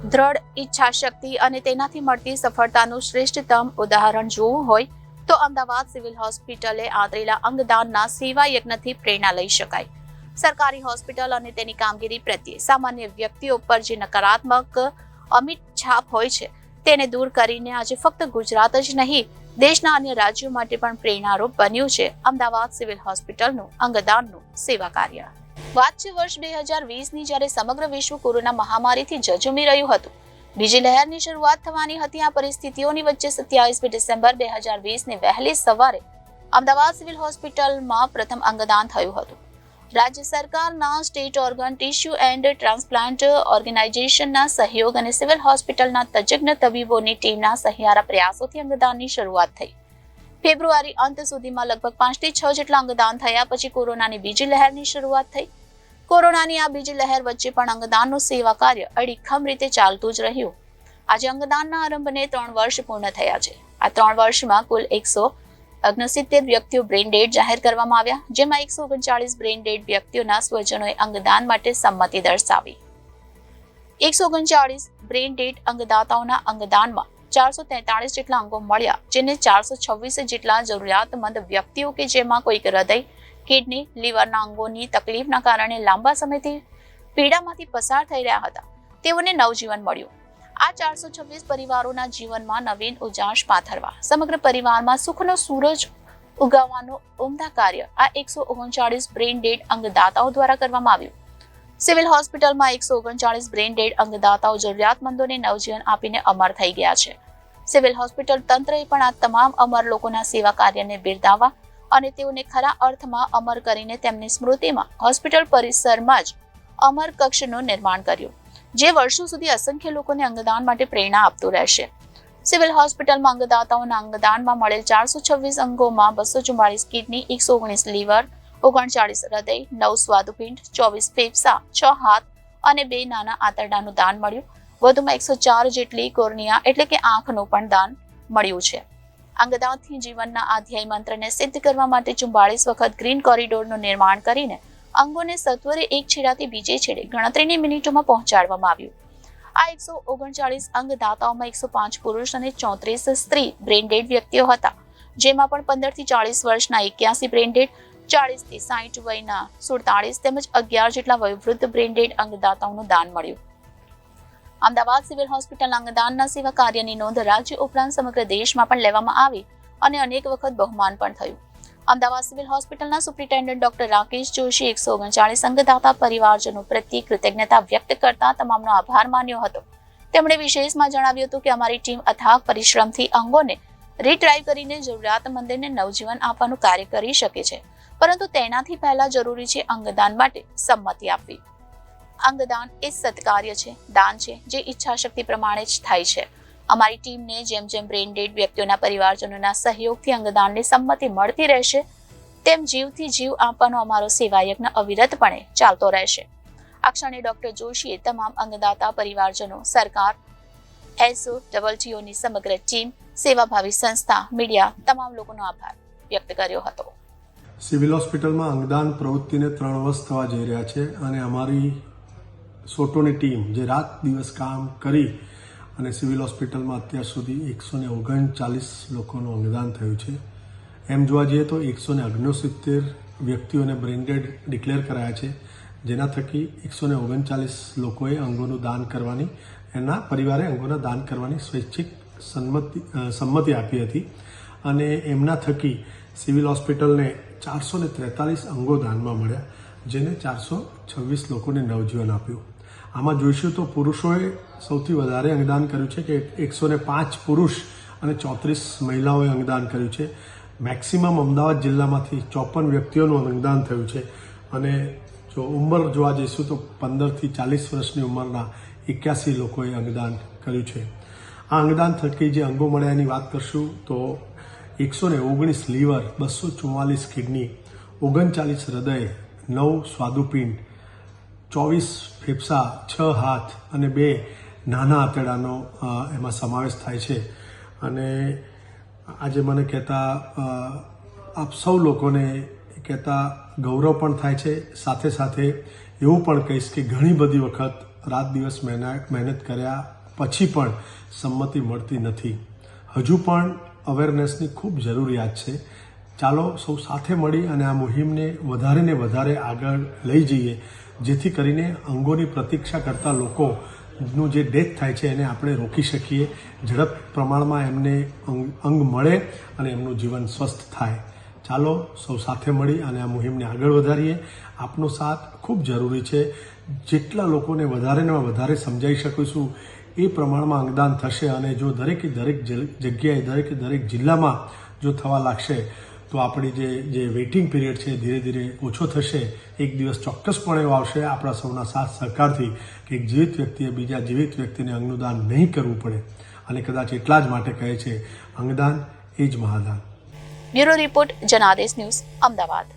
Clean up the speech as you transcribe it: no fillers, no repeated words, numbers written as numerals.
દ્રઢ ઈચ્છાશક્તિ અને તેનાથી મળતી સફળતાનું શ્રેષ્ઠતમ ઉદાહરણ જોવું હોય તો અમદાવાદ સિવિલ હોસ્પિટલે આદરેલા અંગદાનના સેવા યજ્ઞથી પ્રેરણા લઈ શકાય. સરકારી હોસ્પિટલ અને તેની કામગીરી પ્રત્યે સામાન્ય વ્યક્તિઓ પર જે નકારાત્મક અમિટ છાપ હોય છે તેને દૂર કરીને આજે ફક્ત ગુજરાત જ નહીં, દેશના અન્ય રાજ્યો માટે પણ પ્રેરણારૂપ બન્યું છે અમદાવાદ સિવિલ હોસ્પિટલનું અંગદાનનું સેવા કાર્ય. વાત છે વર્ષ 2020ની, જ્યારે સમગ્ર વિશ્વ કોરોના મહામારીથી ઝઝૂમી રહ્યું હતું. બીજી લહેરની શરૂઆત થવાની હતી. આ પરિસ્થિતિઓની વચ્ચે 27 ડિસેમ્બર 2020ની વહેલી સવારે અમદાવાદ સિવિલ હોસ્પિટલમાં પ્રથમ અંગદાન થયું હતું. રાજ્ય સરકારના state organ tissue and transplant ઓર્ગેનાઇઝેશનના સહયોગ અને સિવિલ હોસ્પિટલના તજજ્ઞ તબીબોની ટીમના સહિયારા પ્રયાસોથી અંગદાનની શરૂઆત થઈ. ફેબ્રુઆરી અંત સુધીમાં લગભગ 5 થી 6 જેટલા અંગદાન થયા. પછી કોરોનાની બીજી લહેરની શરૂઆત થઈ. કોરોનાની આ બીજી લહેર વચ્ચે પણ અંગદાનનું સેવા કાર્ય અડીખમ રીતે ચાલતું જ રહ્યું. આજે અંગદાનના આરંભને 3 વર્ષ પૂર્ણ થયા છે. આ 3 વર્ષમાં કુલ 169 વ્યક્તિઓ બ્રેઇન ડેડ જાહેર કરવામાં આવ્યા, જેમાં 139 બ્રેઇન ડેડ વ્યક્તિઓના સ્વજનોએ અંગદાન માટે સંમતિ દર્શાવી. 139 બ્રેઇન ડેડ અંગદાતાઓના અંગદાનમાં 443 જેટલા અંગો મળ્યા, જેને 426 જેટલા જરૂરિયાતમંદ વ્યક્તિઓ કે જેમાં કોઈક હૃદય, કિડની, લીવરના અંગોની તકલીફના કારણે લાંબા સમયથી પીડામાંથી પસાર થઈ રહ્યા હતા, તેઓને નવજીવન મળ્યું. આ 426 પરિવારોના જીવનમાં નવીન ઉજાસ પાથરવા, સમગ્ર પરિવારમાં સુખનો સૂરજ ઉગાવવાનું ઉમદા કાર્ય આ 139 બ્રેઇન ડેડ અંગદાતાઓ દ્વારા કરવામાં આવ્યું. સિવિલ હોસ્પિટલમાં 139 બ્રેઇન ડેડ અંગદાતાઓ જરૂરિયાતમંદોને નવજીવન આપીને અમર થઈ ગયા છે. સિવિલ હોસ્પિટલ તંત્રએ પણ આ તમામ અમર લોકોના સેવા કાર્યને બિરદાવવા અને તેઓને ખરા અર્થમાં અમર કરીને તેમની સ્મૃતિમાં હોસ્પિટલ પરિસરમાં જ અમર કક્ષનું નિર્માણ કર્યું, જે વર્ષો સુધી અસંખ્ય લોકોને અંગદાન માટે પ્રેરણા આપતું રહેશે. સિવિલ હોસ્પિટલમાં અંગદાતાઓના અંગદાનમાં મળેલ 426 અંગોમાં 244 કિડની, 119 લીવર, 39 હૃદય, 9 સ્વાદુપિંડ, 24 ફેફસા, 6 હાથ અને 2 નાના આંતરડાનું દાન મળ્યું. વધુમાં 104 જેટલી કોર્નિયા એટલે કે આંખનું પણ દાન મળ્યું છે. અંગદાનથી જીવનના આ ધ્યેય મંત્રને સિદ્ધ કરવા માટે 44 વખત ગ્રીન કોરિડોરનું નિર્માણ કરીને અંગોને સત્વરે એક છેડાથી બીજે છેડે ગણતરીની મિનિટોમાં પહોંચાડવામાં આવ્યું. આ 139 અંગદાતાઓમાં 105 પુરુષ અને 34 સ્ત્રી બ્રેઇન ડેડ વ્યક્તિઓ હતા, જેમાં પણ 15 થી 40 વર્ષના 81 બ્રેઇન ડેડ, 40 થી 60 વયના 47 તેમજ 11 જેટલા વયોવૃદ્ધ બ્રેઇન ડેડ અંગદાતાઓનું દાન મળ્યું. અમદાવાદ સિવિલ હોસ્પિટલ અંગદાનના સેવા કાર્યની નોંધ રાજ્ય ઉપરાંત સમગ્ર દેશમાં પણ લેવામાં આવી અને અનેક વખત બહુમાન પણ થયું. અમદાવાદ સિવિલ હોસ્પિટલના સુપ્રિન્ટેન્ડન્ટ ડોક્ટર રાકેશ જોશી 139 અંગદાતા પરિવારજનો પ્રત્યે કૃતજ્ઞતા વ્યક્ત કરતા તમામનો આભાર માન્યો હતો. તેમણે વિશેષમાં જણાવ્યું હતું કે અમારી ટીમ અથાગ પરિશ્રમથી અંગોને રીટ્રાઈવ કરીને જરૂરિયાતમંદોને નવજીવન આપવાનું કાર્ય કરી શકે છે, પરંતુ તેનાથી પહેલા જરૂરી છે અંગદાન માટે સંમતિ આપવી. અંગદાન એ સત્કાર્ય છે, દાન છે, જે ઈચ્છા શક્તિ પ્રમાણે જ થાય છે. અમારી ટીમને જેમ જેમ બ્રેઇન ડેડ વ્યક્તિઓના પરિવારજનોના સહયોગથી અંગદાનની સંમતિ મળતી રહેશે, તેમ જીવથી જીવ આપવાનો અમારો સેવા યજ્ઞ અવિરતપણે ચાલતો રહેશે. આ ક્ષણે ડોક્ટર જોશીએ તમામ અંગદાતા પરિવારજનો, સરકાર, SOTTOની સમગ્ર ટીમ, સેવાભાવી સંસ્થા, મીડિયા, તમામ લોકોનો આભાર વ્યક્ત કર્યો હતો. સિવિલ હોસ્પિટલમાં અંગદાન પ્રવૃત્તિને 3 વર્ષ થવા જઈ રહ્યા છે અને અમારી સોટોની ટીમ જે રાત દિવસ કામ કરી અને સિવિલ હોસ્પિટલમાં અત્યાર સુધી 139 લોકોનું અંગદાન થયું છે. એમ જોવા જઈએ તો 169 વ્યક્તિઓને બ્રેઇન ડેડ ડિક્લેર કરાયા છે, જેના થકી 139 લોકોએ અંગોનું દાન કરવાની, એના પરિવારે અંગોના દાન કરવાની સ્વૈચ્છિક સંમતિ આપી હતી અને એમના થકી સિવિલ હોસ્પિટલને 443 અંગો દાનમાં મળ્યા, જેને 426 લોકોને નવજીવન આપ્યું. આમાં જોઈશું તો પુરુષોએ સૌથી વધારે અંગદાન કર્યું છે કે 105 પુરુષ અને 34 મહિલાઓએ અંગદાન કર્યું છે. મેક્સિમમ અમદાવાદ જિલ્લામાંથી 54 વ્યક્તિઓનું અંગદાન થયું છે અને જો ઉંમર જોવા જઈશું તો 15 થી 40 વર્ષની ઉંમરના 81 લોકોએ અંગદાન કર્યું છે. આ અંગદાન થકી જે અંગો મળ્યા એની વાત કરશું તો 119 લીવર, 244 કિડની, 39 હૃદય, 9 સ્વાદુપિંડ, 24 ફેફસા, 6 હાથ અને 2 નાના આંતરડાનો એમાં સમાવેશ થાય છે. અને આજે મને કહેતા આપ સૌ લોકોને કહેતા ગૌરવ પણ થાય છે. સાથે સાથે એવું પણ કહીશ કે ઘણી બધી વખત રાત દિવસ મહેનત કર્યા પછી પણ સંમતિ મળતી નથી. હજુ પણ અવેરનેસની ખૂબ જરૂરિયાત છે. ચાલો સૌ સાથે મળી અને આ મુહિમને વધારે ને વધારે આગળ લઈ જઈએ, જેથી કરીને અંગોની પ્રતીક્ષા કરતા લોકોનું જે ડેથ થાય છે એને આપણે રોકી શકીએ, ઝડપ પ્રમાણમાં એમને અંગ મળે અને એમનું જીવન સ્વસ્થ થાય. ચાલો સૌ સાથે મળી અને આ મુહિમને આગળ વધારીએ. આપનો સાથ ખૂબ જરૂરી છે. જેટલા લોકોને વધારેમાં વધારે સમજાવી શકીશું એ પ્રમાણમાં અંગદાન થશે અને જો દરેકે દરેક જગ્યાએ દરેકે દરેક જિલ્લામાં જો થવા લાગશે તો આપણી જે વેઇટિંગ પીરિયડ છે ધીરે ધીરે ઓછો થશે. એક દિવસ ચોક્કસપણે એવો આવશે આપણા સૌના સાથ સહકારથી કે એક જીવિત વ્યક્તિએ બીજા જીવિત વ્યક્તિને અંગનું દાન નહીં કરવું પડે. અને કદાચ એટલા જ માટે કહે છે અંગદાન એ જ મહાદાન. Bureau report, Janadesh news, Ahmedabad.